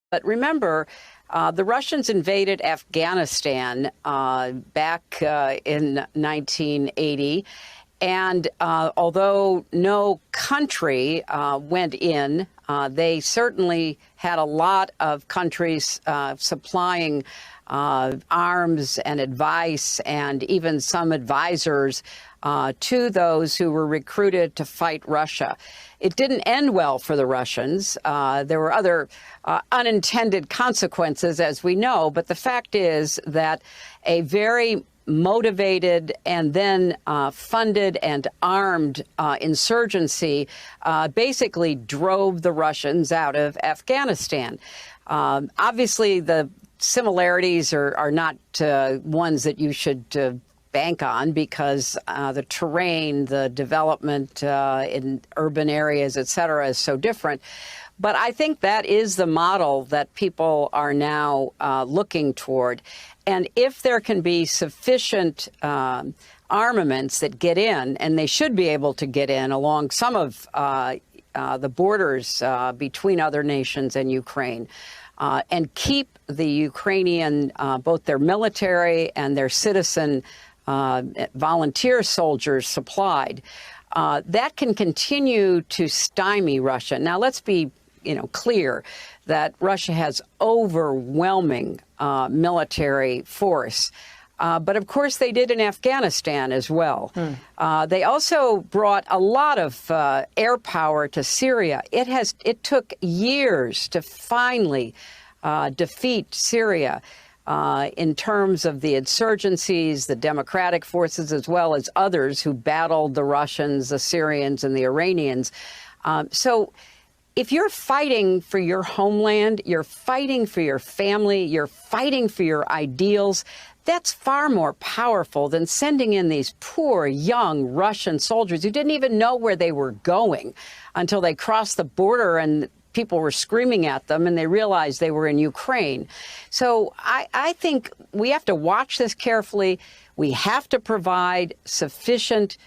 But remember, the Russians invaded Afghanistan back in 1980. And although no country went in, they certainly had a lot of countries supplying arms and advice and even some advisors to those who were recruited to fight Russia. It didn't end well for the Russians. There were other unintended consequences, as we know. But the fact is that a very motivated and then funded and armed insurgency basically drove the Russians out of Afghanistan. Obviously, the similarities are not ones that you should bank on, because the terrain, the development in urban areas, et cetera, is so different. But I think that is the model that people are now looking toward. And if there can be sufficient armaments that get in, and they should be able to get in along some of the borders between other nations and Ukraine, and keep the Ukrainian, both their military and their citizen volunteer soldiers supplied, that can continue to stymie Russia. Now, let's be clear that Russia has overwhelming military force. But of course, they did in Afghanistan as well. They also brought a lot of air power to Syria. It took years to finally defeat Syria in terms of the insurgencies, the democratic forces, as well as others who battled the Russians, the Syrians, and the Iranians. So if you're fighting for your homeland, you're fighting for your family, you're fighting for your ideals, that's far more powerful than sending in these poor, young Russian soldiers who didn't even know where they were going until they crossed the border and people were screaming at them and they realized they were in Ukraine. So I think we have to watch this carefully. We have to provide sufficient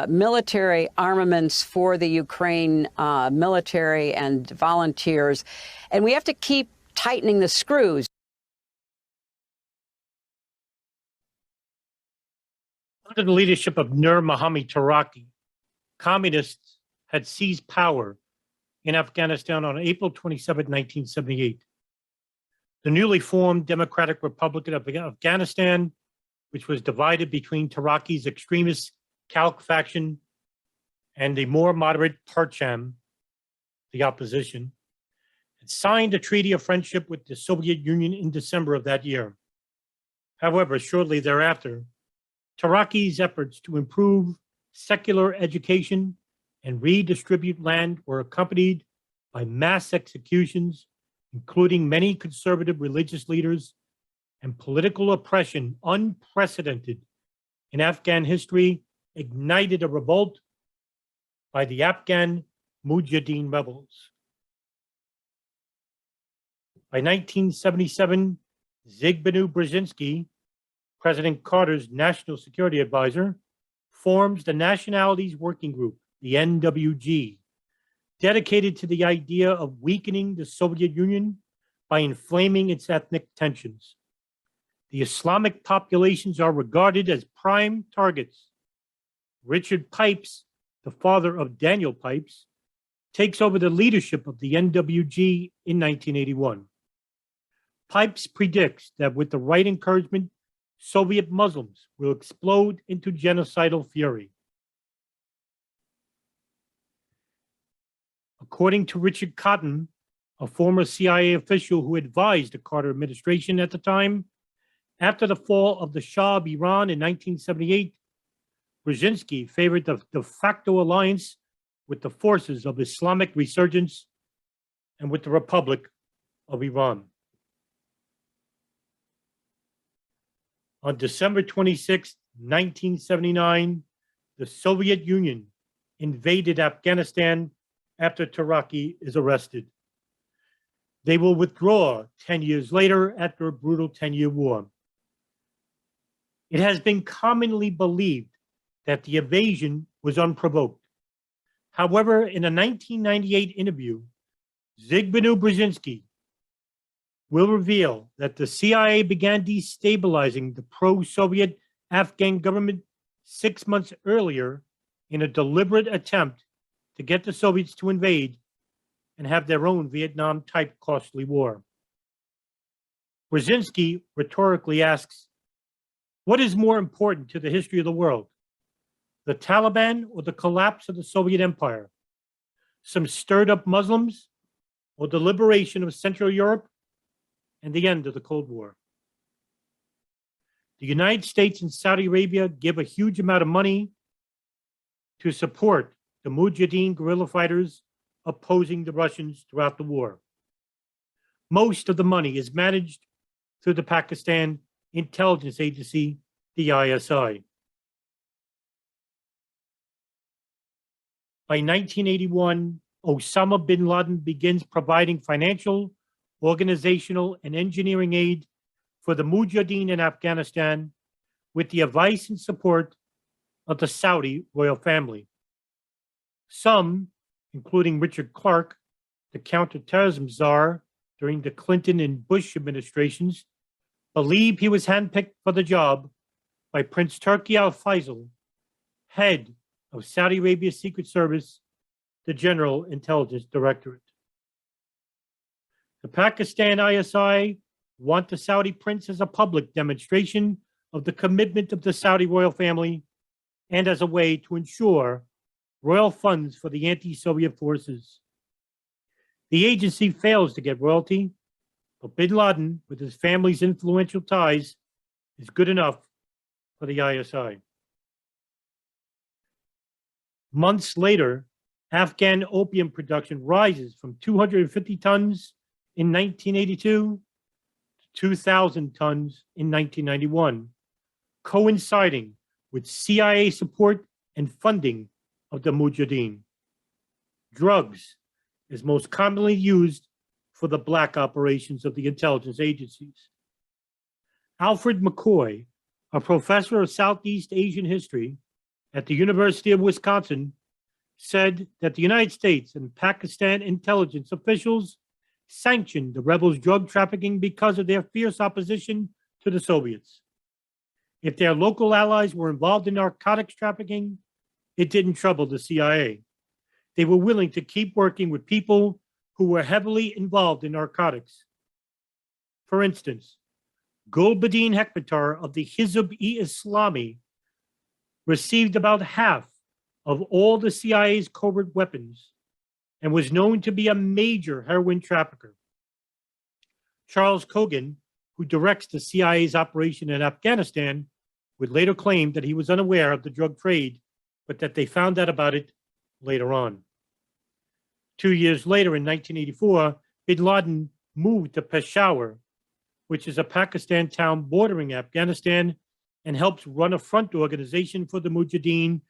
military armaments for the Ukraine military and volunteers. And we have to keep tightening the screws. Under the leadership of Nur Mohammad Taraki, communists had seized power in Afghanistan on April 27, 1978. The newly formed Democratic Republic of Afghanistan, which was divided between Taraki's extremist Khalq faction and the more moderate Parcham, the opposition, had signed a treaty of friendship with the Soviet Union in December of that year. However, shortly thereafter, Taraki's efforts to improve secular education and redistribute land were accompanied by mass executions, including many conservative religious leaders, and political oppression unprecedented in Afghan history ignited a revolt by the Afghan Mujahideen rebels. By 1977, Zbigniew Brzezinski, President Carter's national security advisor, forms the Nationalities Working Group, the NWG, dedicated to the idea of weakening the Soviet Union by inflaming its ethnic tensions. The Islamic populations are regarded as prime targets. Richard Pipes, the father of Daniel Pipes, takes over the leadership of the NWG in 1981. Pipes predicts that with the right encouragement, Soviet Muslims will explode into genocidal fury. According to Richard Cotton, a former CIA official who advised the Carter administration at the time, after the fall of the Shah of Iran in 1978, Brzezinski favored the de facto alliance with the forces of Islamic resurgence and with the Republic of Iran. On December 26, 1979, the Soviet Union invaded Afghanistan after Taraki is arrested. They will withdraw 10 years later after a brutal 10-year war. It has been commonly believed that the invasion was unprovoked. However, in a 1998 interview, Zbigniew Brzezinski will reveal that the CIA began destabilizing the pro-Soviet Afghan government 6 months earlier in a deliberate attempt to get the Soviets to invade and have their own Vietnam-type costly war. Brzezinski rhetorically asks, what is more important to the history of the world, the Taliban or the collapse of the Soviet Empire? Some stirred-up Muslims or the liberation of Central Europe and the end of the Cold War? The United States and Saudi Arabia give a huge amount of money to support the Mujahideen guerrilla fighters opposing the Russians throughout the war. Most of the money is managed through the Pakistan intelligence agency, the ISI. By 1981, Osama bin Laden begins providing financial, organizational, and engineering aid for the Mujahideen in Afghanistan with the advice and support of the Saudi royal family. Some, including Richard Clarke, the counterterrorism czar during the Clinton and Bush administrations, believe he was handpicked for the job by Prince Turki Al Faisal, head of Saudi Arabia's Secret Service, the General Intelligence Directorate. The Pakistan ISI want the Saudi prince as a public demonstration of the commitment of the Saudi royal family and as a way to ensure royal funds for the anti-Soviet forces. The agency fails to get royalty, but bin Laden, with his family's influential ties, is good enough for the ISI. Months later, Afghan opium production rises from 250 tons in 1982 to 2,000 tons in 1991, coinciding with CIA support and funding of the Mujahideen. Drugs is most commonly used for the black operations of the intelligence agencies. Alfred McCoy, a professor of Southeast Asian history at the University of Wisconsin, said that the United States and Pakistan intelligence officials sanctioned the rebels' drug trafficking because of their fierce opposition to the Soviets. If their local allies were involved in narcotics trafficking, it didn't trouble the CIA. They were willing to keep working with people who were heavily involved in narcotics. For instance, Gulbuddin Hekmatyar of the Hizib-i-Islami received about half of all the CIA's covert weapons and was known to be a major heroin trafficker. Charles Cogan, who directs the CIA's operation in Afghanistan, would later claim that he was unaware of the drug trade, but that they found out about it later on. 2 years later, in 1984, bin Laden moved to Peshawar, which is a Pakistan town bordering Afghanistan, and helps run a front organization for the Mujahideen,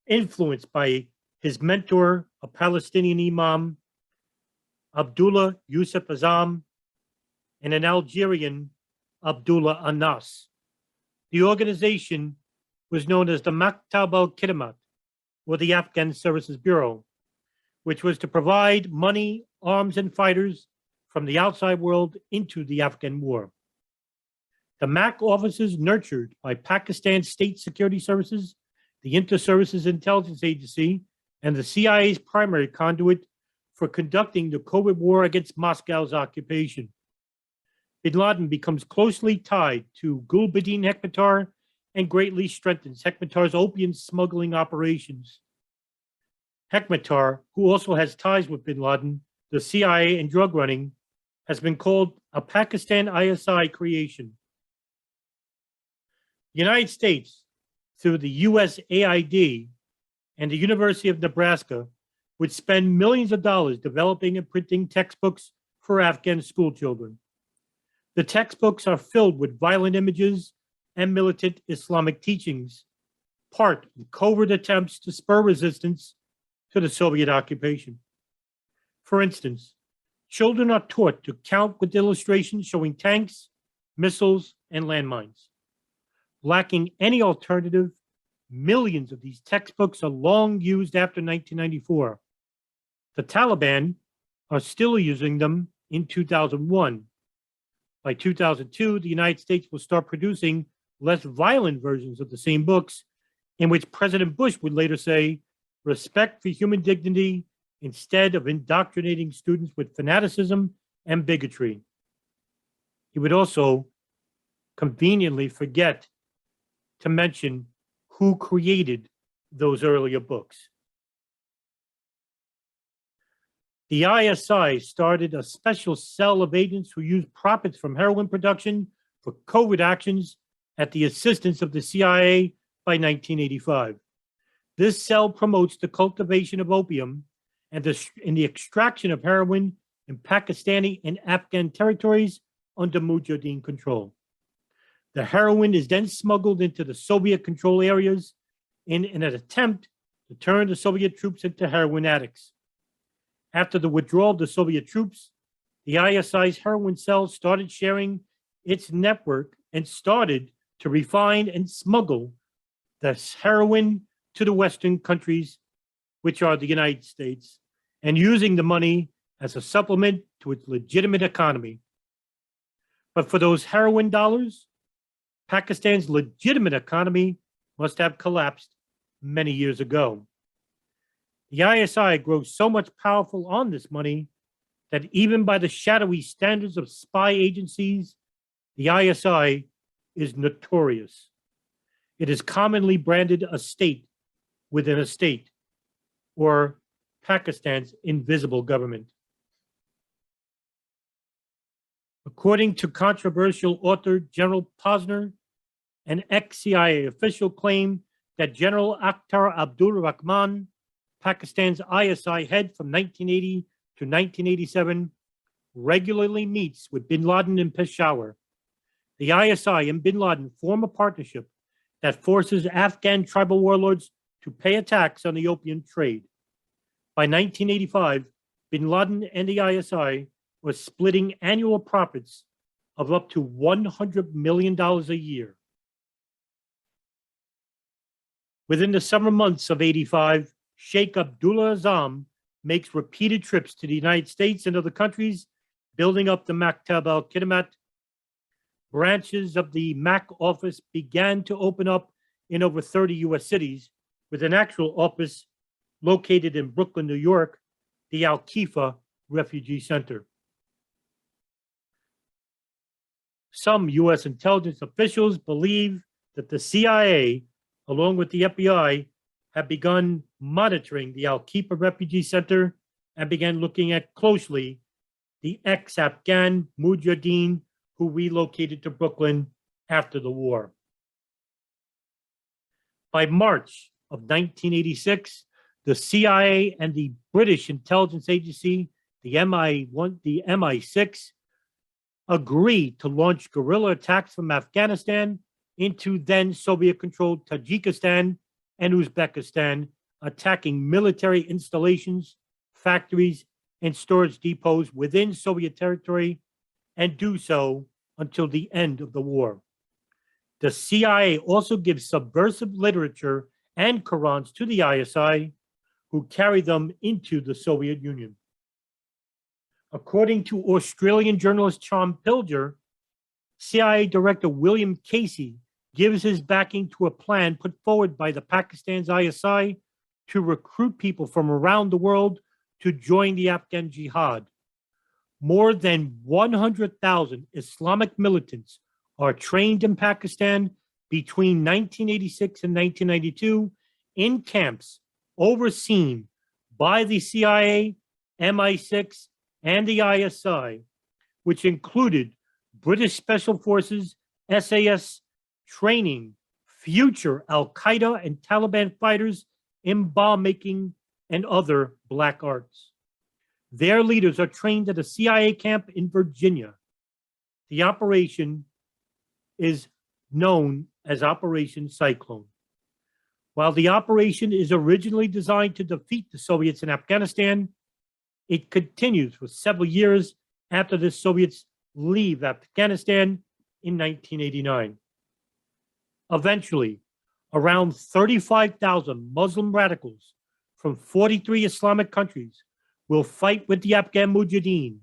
influenced by his mentor, a Palestinian imam, Abdullah Yusuf Azam, and an Algerian, Abdullah Anas. The organization was known as the Maktab al-Khidmat, or the Afghan Services Bureau, which was to provide money, arms, and fighters from the outside world into the Afghan war. The MAC officers nurtured by Pakistan's state security services, the Inter-Services Intelligence Agency, and the CIA's primary conduit for conducting the covert war against Moscow's occupation. Bin Laden becomes closely tied to Gulbuddin Hekmatyar and greatly strengthens Hekmatyar's opium smuggling operations. Hekmatyar, who also has ties with bin Laden, the CIA, and drug running, has been called a Pakistan ISI creation. The United States, through the USAID and the University of Nebraska, would spend millions of dollars developing and printing textbooks for Afghan school children. The textbooks are filled with violent images and militant Islamic teachings, part of covert attempts to spur resistance to the Soviet occupation. For instance, children are taught to count with illustrations showing tanks, missiles, and landmines. Lacking any alternative, millions of these textbooks are long used after 1994. The Taliban are still using them in 2001. By 2002, the United States will start producing less violent versions of the same books, in which President Bush would later say, respect for human dignity instead of indoctrinating students with fanaticism and bigotry. He would also conveniently forget to mention who created those earlier books. The ISI started a special cell of agents who used profits from heroin production for covert actions at the assistance of the CIA by 1985. This cell promotes the cultivation of opium and the extraction of heroin in Pakistani and Afghan territories under Mujahideen control. The heroin is then smuggled into the Soviet control areas in an attempt to turn the Soviet troops into heroin addicts. After the withdrawal of the Soviet troops, the ISI's heroin cell started sharing its network and started to refine and smuggle this heroin to the Western countries, which are the United States, and using the money as a supplement to its legitimate economy. But for those heroin dollars, Pakistan's legitimate economy must have collapsed many years ago. The ISI grows so much powerful on this money that even by the shadowy standards of spy agencies, the ISI is notorious. It is commonly branded a state within a state, or Pakistan's invisible government. According to controversial author General Posner, an ex-CIA official claimed that General Akhtar Abdul Rahman, Pakistan's ISI head from 1980 to 1987, regularly meets with bin Laden in Peshawar. The ISI and bin Laden form a partnership that forces Afghan tribal warlords to pay a tax on the opium trade. By 1985, bin Laden and the ISI were splitting annual profits of up to $100 million a year. Within the summer months of '85, Sheikh Abdullah Azam makes repeated trips to the United States and other countries, building up the Maktab al-Khidmat. Branches of the MAC office began to open up in over 30 US cities, with an actual office located in Brooklyn, New York, the Al-Khifa Refugee Center. Some US intelligence officials believe that the CIA, along with the FBI, have begun monitoring the Al-Khifa Refugee Center and began looking at closely the ex-Afghan Mujahideen who relocated to Brooklyn after the war. By March of 1986, the CIA and the British intelligence agency, the MI6, agreed to launch guerrilla attacks from Afghanistan into then Soviet-controlled Tajikistan and Uzbekistan, attacking military installations, factories, and storage depots within Soviet territory, and do so until the end of the war. The CIA also gives subversive literature and Qurans to the ISI, who carry them into the Soviet Union. According to Australian journalist Tom Pilger, CIA Director William Casey gives his backing to a plan put forward by the Pakistan's ISI to recruit people from around the world to join the Afghan jihad. More than 100,000 Islamic militants are trained in Pakistan between 1986 and 1992 in camps overseen by the CIA, MI6, and the ISI, which included British Special Forces, SAS, training future Al-Qaeda and Taliban fighters in bomb making and other black arts. Their leaders are trained at a CIA camp in Virginia. The operation is known as Operation Cyclone. While the operation is originally designed to defeat the Soviets in Afghanistan, it continues for several years after the Soviets leave Afghanistan in 1989. Eventually, around 35,000 Muslim radicals from 43 Islamic countries will fight with the Afghan Mujahideen.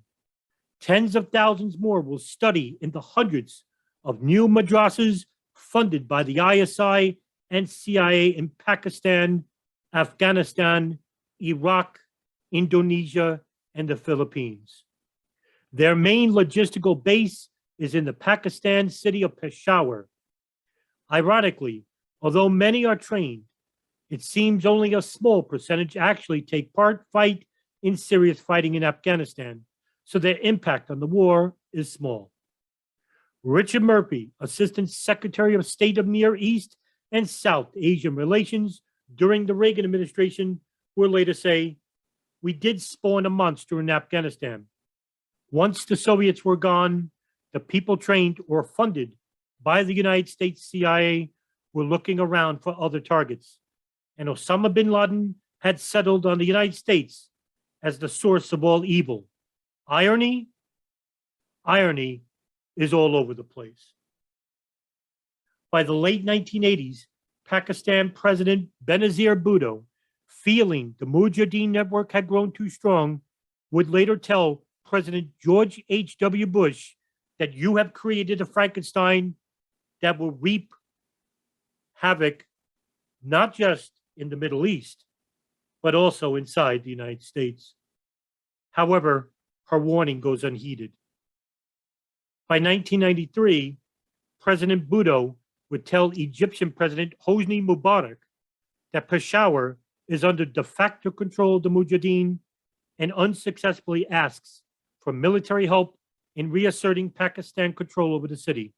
Tens of thousands more will study in the hundreds of new madrasas funded by the ISI and CIA in Pakistan, Afghanistan, Iraq, Indonesia, and the Philippines. Their main logistical base is in the Pakistan city of Peshawar. Ironically, although many are trained, it seems only a small percentage actually take fight in serious fighting in Afghanistan, so their impact on the war is small. Richard Murphy, Assistant Secretary of State of Near East and South Asian Relations during the Reagan administration, will later say, "We did spawn a monster in Afghanistan. Once the Soviets were gone, the people trained or funded by the United States CIA were looking around for other targets, and Osama bin Laden had settled on the United States as the source of all evil. Irony? Irony is all over the place." By the late 1980s, Pakistan President Benazir Bhutto, feeling the Mujahideen network had grown too strong, would later tell President George H.W. Bush that "you have created a Frankenstein that will reap havoc not just in the Middle East, but also inside the United States." However, her warning goes unheeded. By 1993, President Bhutto would tell Egyptian President Hosni Mubarak that Peshawar is under de facto control of the Mujahideen, and unsuccessfully asks for military help in reasserting Pakistan control over the city.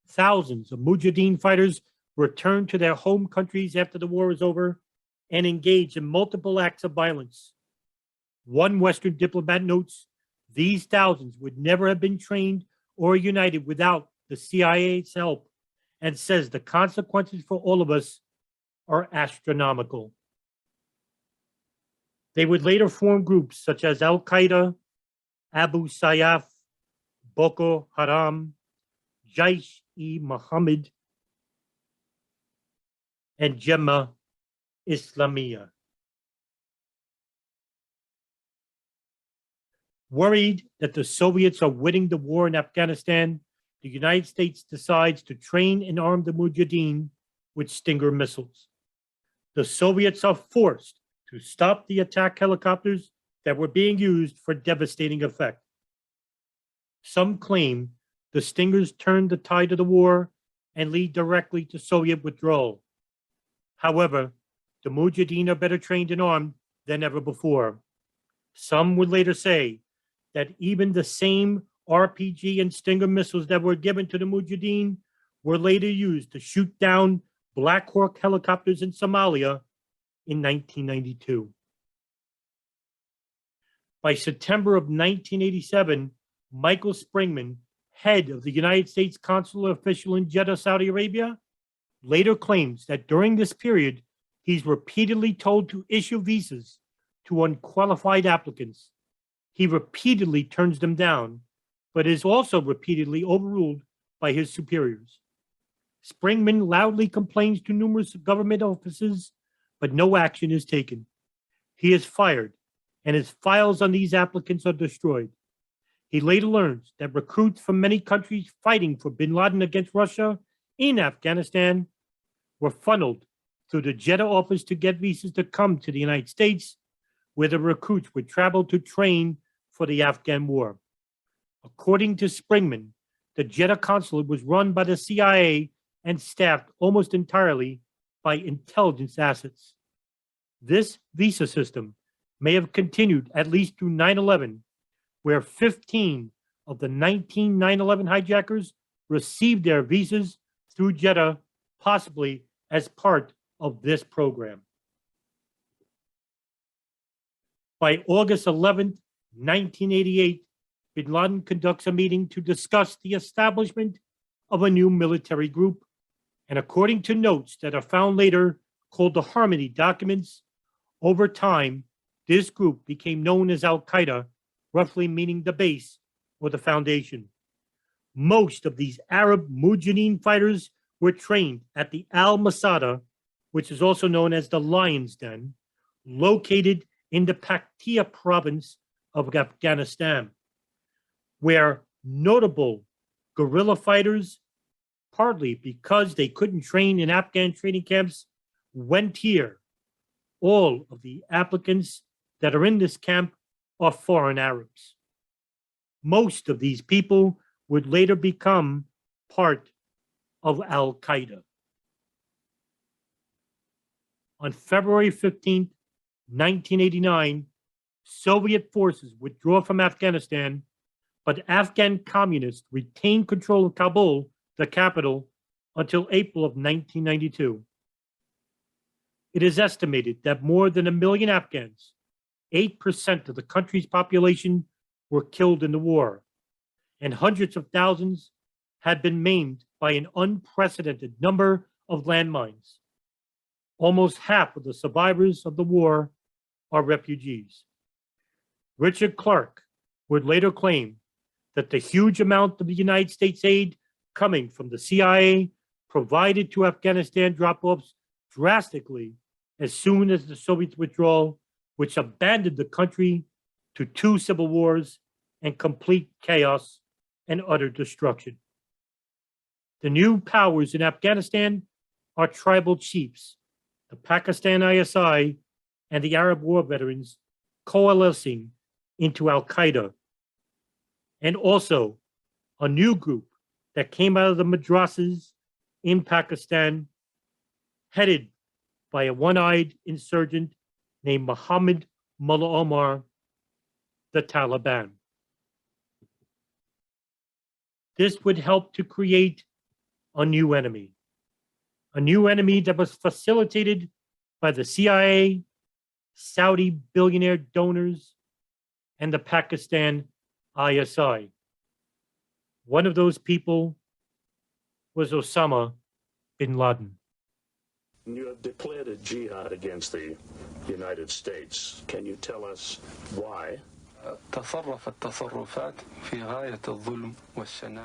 Thousands of Mujahideen fighters returned to their home countries after the war was over and engaged in multiple acts of violence. One Western diplomat notes, "These thousands would never have been trained or united without the CIA's help," and says the consequences for all of us are astronomical. They would later form groups such as Al-Qaeda, Abu Sayyaf, Boko Haram, Jaish-e-Mohammed, and Jemaah-Islamiyah. Worried that the Soviets are winning the war in Afghanistan, the United States decides to train and arm the Mujahideen with Stinger missiles. The Soviets are forced to stop the attack helicopters that were being used for devastating effect. Some claim the Stingers turned the tide of the war and lead directly to Soviet withdrawal. However, the Mujahideen are better trained and armed than ever before. Some would later say that even the same RPG and Stinger missiles that were given to the Mujahideen were later used to shoot down Black Hawk helicopters in Somalia in 1992. By September of 1987, Michael Springman, head of the United States consular official in Jeddah, Saudi Arabia, later claims that during this period, he's repeatedly told to issue visas to unqualified applicants. He repeatedly turns them down, but is also repeatedly overruled by his superiors. Springman loudly complains to numerous government offices, but no action is taken. He is fired, and his files on these applicants are destroyed. He later learns that recruits from many countries fighting for bin Laden against Russia in Afghanistan were funneled through the Jeddah office to get visas to come to the United States, where the recruits would travel to train for the Afghan war. According to Springman, the Jeddah consulate was run by the CIA and staffed almost entirely by intelligence assets. This visa system may have continued at least through 9/11, where 15 of the 19 9/11 hijackers received their visas through Jeddah, possibly as part of this program. By August 11th, 1988, bin Laden conducts a meeting to discuss the establishment of a new military group, and according to notes that are found later called the Harmony documents, over time, this group became known as Al-Qaeda, roughly meaning the base or the foundation. Most of these Arab Mujahideen fighters were trained at the Al-Masada, which is also known as the Lion's Den, located in the Paktia province of Afghanistan. where notable guerrilla fighters, partly because they couldn't train in Afghan training camps, went here. All of the applicants that are in this camp are foreign Arabs. Most of these people would later become part of Al-Qaeda. On February 15, 1989, Soviet forces withdraw from Afghanistan, but Afghan communists retain control of Kabul, the capital, until April of 1992. It is estimated that more than 1 million Afghans, 8% of the country's population, were killed in the war, and hundreds of thousands had been maimed by an unprecedented number of landmines. Almost half of the survivors of the war are refugees. Richard Clarke would later claim that the huge amount of the United States aid coming from the CIA provided to Afghanistan drop off drastically as soon as the Soviet withdrawal, which abandoned the country to 2 civil wars and complete chaos and utter destruction. The new powers in Afghanistan are tribal chiefs, the Pakistan ISI and the Arab war veterans coalescing into Al-Qaeda, and also a new group that came out of the madrasas in Pakistan, headed by a one-eyed insurgent named Muhammad Mullah Omar, the Taliban. This would help to create a new enemy that was facilitated by the CIA, Saudi billionaire donors, and the Pakistan ISI. One of those people was Osama bin Laden. You have declared a jihad against the United States. Can you tell us why?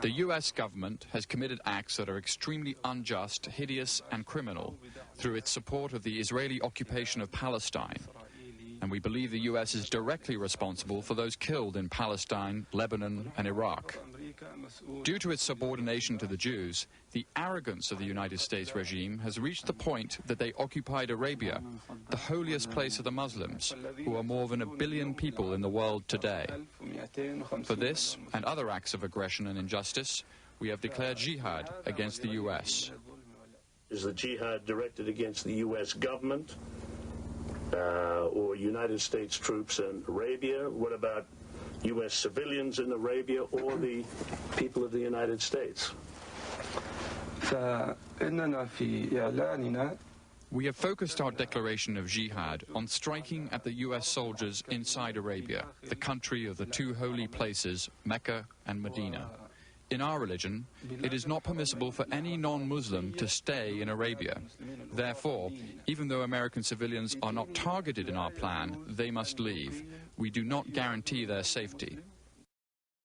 The US government has committed acts that are extremely unjust, hideous, and criminal through its support of the Israeli occupation of Palestine. And we believe the US is directly responsible for those killed in Palestine, Lebanon, and Iraq. Due to its subordination to the Jews, the arrogance of the United States regime has reached the point that they occupied Arabia, the holiest place of the Muslims, who are more than 1 billion people in the world today. For this and other acts of aggression and injustice, we have declared jihad against the US. Is the jihad directed against the US government or United States troops in Arabia? What about US civilians in Arabia or the people of the United States? We have focused our declaration of jihad on striking at the US soldiers inside Arabia, the country of the 2 holy places, Mecca and Medina. In our religion, it is not permissible for any non-Muslim to stay in Arabia. Therefore, even though American civilians are not targeted in our plan, they must leave. We do not guarantee their safety.